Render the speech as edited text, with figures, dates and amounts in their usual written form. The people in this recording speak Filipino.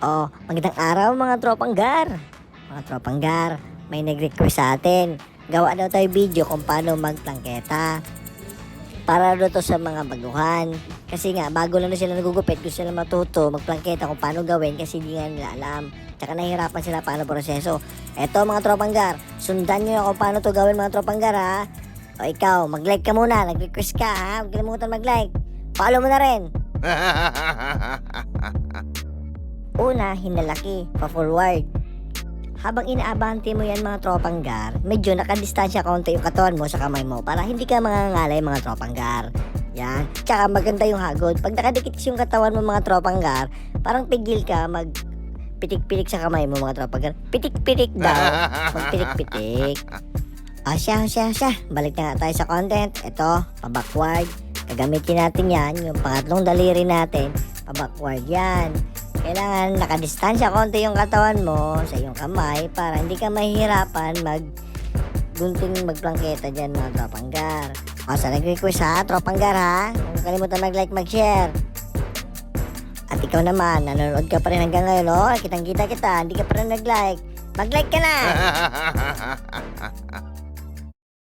Oh, magandang araw mga tropang gar. Mga tropang gar, may nag-request sa atin. Gawa daw tayo video kung paano magplangketa. Para daw to sa mga baguhan. Kasi nga, bago lang na sila nagugupit, gusto nila matuto magplangketa kung paano gawin kasi hindi nga nila alam. Tsaka nahihirapan sila paano proseso. Eto mga tropang gar, sundan nyo kung paano to gawin mga tropang gar ha. O ikaw, mag-like ka muna, nag-request ka ha. Huwag kalimutan mag-like. Follow mo na rin. Una, hinalaki, pa-forward. Habang inaabante mo yan mga tropang gar, medyo nakadistansya konti yung katawan mo sa kamay mo para hindi ka mangangalay mga tropang gar. Yan. Tsaka maganda yung hagod. Pag nakadikit yung katawan mo mga tropang gar, parang pigil ka pitik-pitik sa kamay mo mga tropang gar. Pitik-pitik daw. Magpitik-pitik. Asya. Balik na nga tayo sa content. Ito, pa-backward. Gagamitin natin yan, yung pangatlong daliri natin. Pa-backward yan. Kailangan nakadistansya konti yung katawan mo sa iyong kamay para hindi ka mahihirapan gunting magplangketa dyan mga tropang gar. O sa nag-request ha, tropang gar ha. Huwag kalimutan mag-like, mag-share. At ikaw naman, nanonood ka pa rin hanggang ngayon, oh. Kitang-kita kita, hindi ka pa rin nag-like. Mag-like ka na!